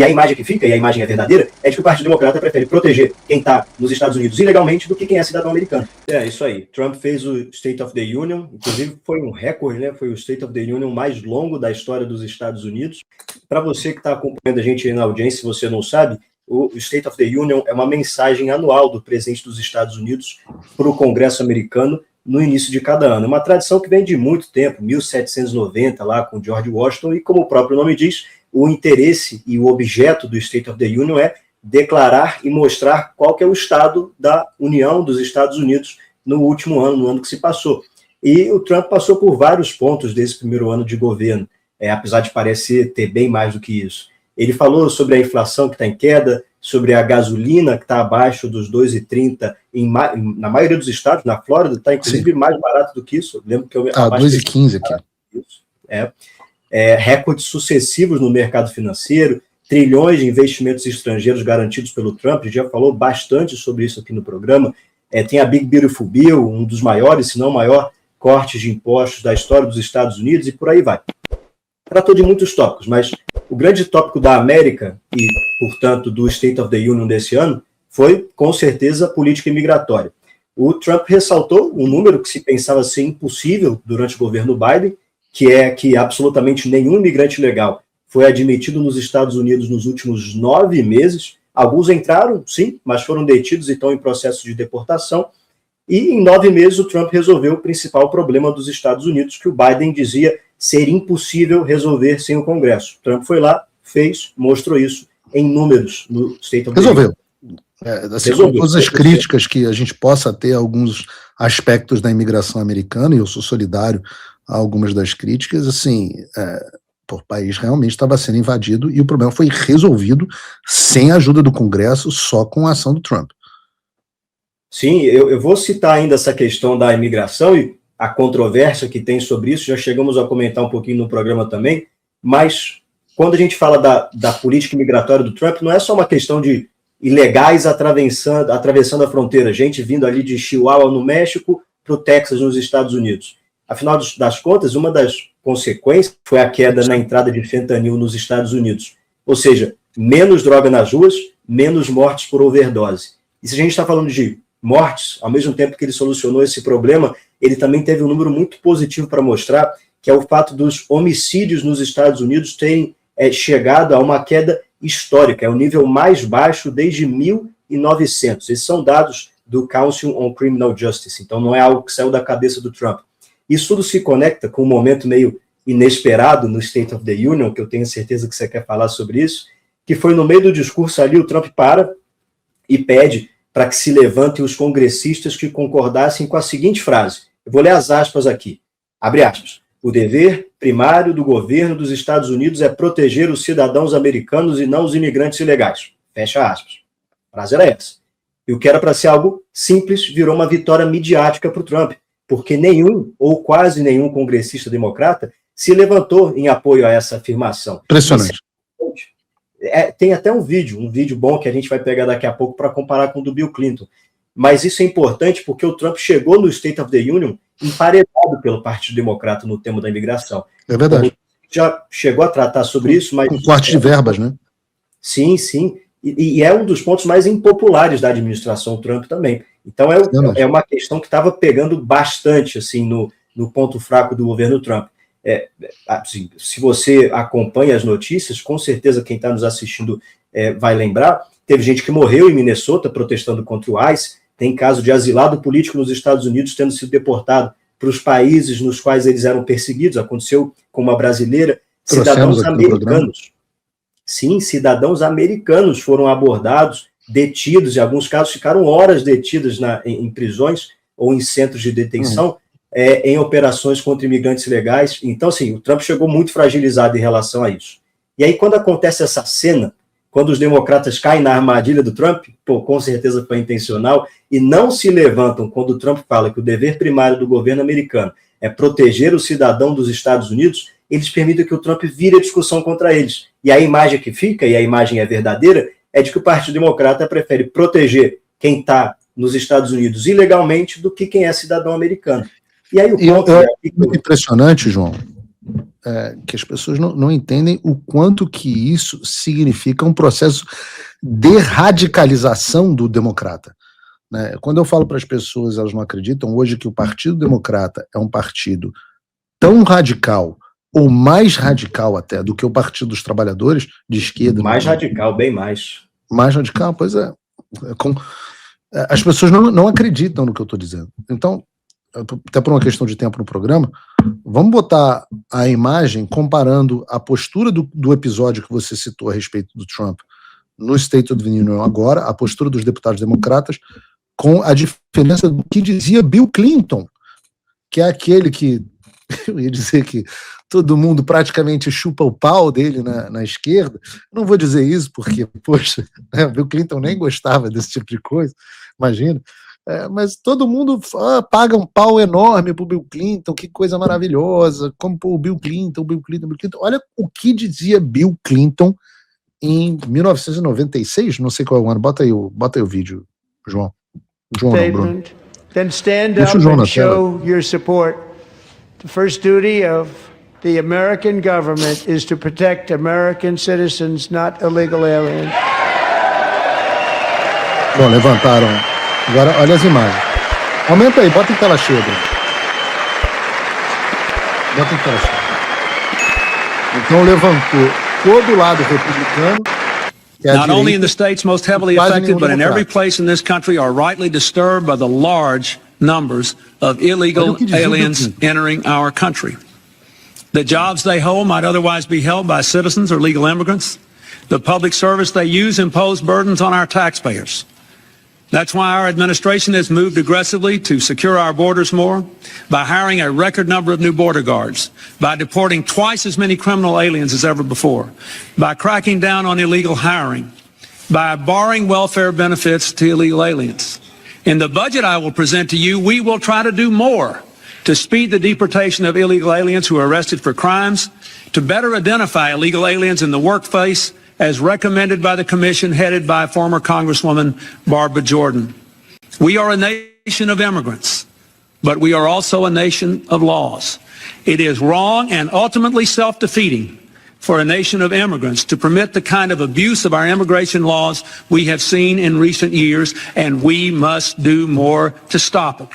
E a imagem que fica, e a imagem é verdadeira, é de que o Partido Democrata prefere proteger quem está nos Estados Unidos ilegalmente do que quem é cidadão americano. É isso aí. Trump fez o State of the Union, inclusive foi um recorde, né? Foi o State of the Union mais longo da história dos Estados Unidos. Para você que está acompanhando a gente aí na audiência, se você não sabe, o State of the Union é uma mensagem anual do presidente dos Estados Unidos para o Congresso americano no início de cada ano. É uma tradição que vem de muito tempo, 1790, lá com George Washington, e como o próprio nome diz, o interesse e o objeto do State of the Union é declarar e mostrar qual que é o estado da União dos Estados Unidos no último ano, no ano que se passou. E o Trump passou por vários pontos desse primeiro ano de governo, apesar de parecer ter bem mais do que isso. Ele falou sobre a inflação que está em queda, sobre a gasolina que está abaixo dos 2,30 na maioria dos estados, na Flórida está inclusive mais barato do que isso. Eu lembro que eu 2,15 aqui. Recordes sucessivos no mercado financeiro, trilhões de investimentos estrangeiros garantidos pelo Trump, a gente já falou bastante sobre isso aqui no programa. Tem a Big Beautiful Bill, um dos maiores, se não o maior, cortes de impostos da história dos Estados Unidos e por aí vai. Tratou de muitos tópicos, mas o grande tópico da América e, portanto, do State of the Union desse ano foi, com certeza, a política imigratória. O Trump ressaltou um número que se pensava ser impossível durante o governo Biden, que é que absolutamente nenhum imigrante legal foi admitido nos Estados Unidos nos últimos 9 meses. Alguns entraram, sim, mas foram detidos e estão em processo de deportação. E em 9 meses o Trump resolveu o principal problema dos Estados Unidos, que o Biden dizia ser impossível resolver sem o Congresso. Trump foi lá, fez, mostrou isso em números no State of the Union. Com todas as críticas que a gente possa ter a alguns aspectos da imigração americana, e eu sou solidário a algumas das críticas, assim, o país realmente estava sendo invadido e o problema foi resolvido sem a ajuda do Congresso, só com a ação do Trump. Sim, eu vou citar ainda essa questão da imigração e a controvérsia que tem sobre isso, já chegamos a comentar um pouquinho no programa também, mas quando a gente fala da política migratória do Trump, não é só uma questão de ilegais atravessando a fronteira, gente vindo ali de Chihuahua, no México, para o Texas, nos Estados Unidos. Afinal das contas, uma das consequências foi a queda na entrada de fentanil nos Estados Unidos. Ou seja, menos droga nas ruas, menos mortes por overdose. E se a gente está falando de mortes, ao mesmo tempo que ele solucionou esse problema, ele também teve um número muito positivo para mostrar, que é o fato dos homicídios nos Estados Unidos terem chegado a uma queda histórica, é o nível mais baixo desde 1900. Esses são dados do Council on Criminal Justice, então não é algo que saiu da cabeça do Trump. Isso tudo se conecta com um momento meio inesperado no State of the Union, que eu tenho certeza que você quer falar sobre isso, que foi no meio do discurso ali, o Trump para e pede para que se levantem os congressistas que concordassem com a seguinte frase. Eu vou ler as aspas aqui. Abre aspas. O dever primário do governo dos Estados Unidos é proteger os cidadãos americanos e não os imigrantes ilegais. Fecha aspas. A frase era essa. E o que era para ser algo simples virou uma vitória midiática para o Trump, porque nenhum ou quase nenhum congressista democrata se levantou em apoio a essa afirmação. Impressionante. Tem até um vídeo bom que a gente vai pegar daqui a pouco para comparar com o do Bill Clinton. Mas isso é importante porque o Trump chegou no State of the Union emparedado pelo Partido Democrata no tema da imigração. É verdade. Já chegou a tratar sobre isso, mas... Com corte de verbas, né? Sim, sim. E é um dos pontos mais impopulares da administração Trump também. Então é uma questão que estava pegando bastante assim, no ponto fraco do governo Trump. Assim, se você acompanha as notícias, com certeza quem está nos assistindo vai lembrar, teve gente que morreu em Minnesota protestando contra o ICE, tem caso de asilado político nos Estados Unidos tendo sido deportado para os países nos quais eles eram perseguidos, aconteceu com uma brasileira, cidadãos americanos. Sim, cidadãos americanos foram abordados, detidos, em alguns casos ficaram horas detidos em prisões ou em centros de detenção, em operações contra imigrantes ilegais. Então, assim, o Trump chegou muito fragilizado em relação a isso. E aí, quando acontece essa cena, quando os democratas caem na armadilha do Trump, com certeza foi intencional, e não se levantam quando o Trump fala que o dever primário do governo americano é proteger o cidadão dos Estados Unidos, eles permitem que o Trump vire a discussão contra eles. E a imagem que fica, e a imagem é verdadeira, é de que o Partido Democrata prefere proteger quem está nos Estados Unidos ilegalmente do que quem é cidadão americano. E aí o ponto muito impressionante, João, que as pessoas não entendem o quanto que isso significa um processo de radicalização do democrata. Né? Quando eu falo para as pessoas, elas não acreditam hoje que o Partido Democrata é um partido tão radical, ou mais radical até, do que o Partido dos Trabalhadores, de esquerda. Mais radical, bem mais. Mais radical, pois é. As pessoas não acreditam no que eu estou dizendo. Então, até por uma questão de tempo no programa, vamos botar a imagem comparando a postura do episódio que você citou a respeito do Trump no State of the Union agora, a postura dos deputados democratas, com a diferença do que dizia Bill Clinton, que é aquele que, eu ia dizer que todo mundo praticamente chupa o pau dele na esquerda. Não vou dizer isso porque, poxa, Bill Clinton nem gostava desse tipo de coisa, imagina. Mas todo mundo paga um pau enorme pro Bill Clinton, que coisa maravilhosa, como o Bill Clinton. Olha o que dizia Bill Clinton em 1996, não sei qual é o ano, bota aí o vídeo, João. Não, Bruno. Then stand up and show your support. The first duty of the American government is to protect American citizens, not illegal aliens. Bom, levantaram. Agora, olha as imagens. Aumenta aí, bota em tela cheia, Bruno. Bota em tela cheia. Então levantou todo o lado republicano. Not only in the states most heavily affected, but in every place in this country are rightly disturbed by the large numbers of illegal aliens entering our country. The jobs they hold might otherwise be held by citizens or legal immigrants. The public service they use impose burdens on our taxpayers. That's why our administration has moved aggressively to secure our borders more, by hiring a record number of new border guards, by deporting twice as many criminal aliens as ever before, by cracking down on illegal hiring, by barring welfare benefits to illegal aliens. In the budget I will present to you, we will try to do more to speed the deportation of illegal aliens who are arrested for crimes, to better identify illegal aliens in the workplace, as recommended by the commission headed by former Congresswoman Barbara Jordan. We are a nation of immigrants, but we are also a nation of laws. It is wrong and ultimately self-defeating for a nation of immigrants to permit the kind of abuse of our immigration laws we have seen in recent years, and we must do more to stop it.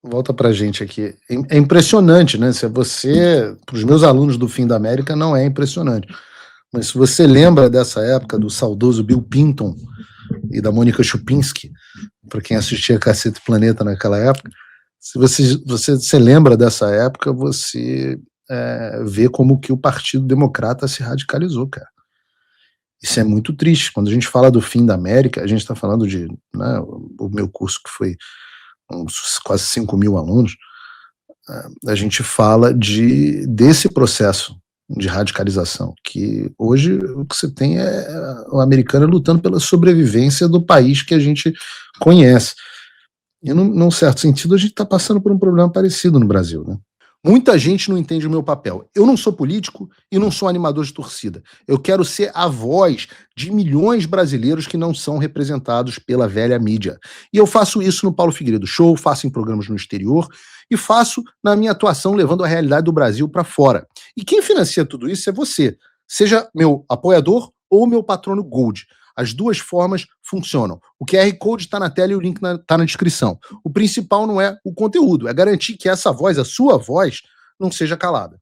Volta pra gente aqui. É impressionante, né? Se você, para os meus alunos do Fim da América, não é impressionante. Mas se você lembra dessa época do saudoso Bill Clinton e da Mônica Chupinski, para quem assistia Cacete Planeta naquela época, se você lembra dessa época, você vê como que o Partido Democrata se radicalizou, cara. Isso é muito triste. Quando a gente fala do Fim da América, a gente está falando de, né, o meu curso que foi quase 5 mil alunos, a gente fala desse processo de radicalização, que hoje o que você tem é o americano lutando pela sobrevivência do país que a gente conhece. E num certo sentido a gente está passando por um problema parecido no Brasil, né? Muita gente não entende o meu papel. Eu não sou político e não sou animador de torcida. Eu quero ser a voz de milhões brasileiros que não são representados pela velha mídia. E eu faço isso no Paulo Figueiredo Show, faço em programas no exterior e faço na minha atuação levando a realidade do Brasil para fora. E quem financia tudo isso é você. Seja meu apoiador ou meu patrono Gold. As duas formas funcionam. O QR Code está na tela e o link está na descrição. O principal não é o conteúdo, é garantir que essa voz, a sua voz, não seja calada.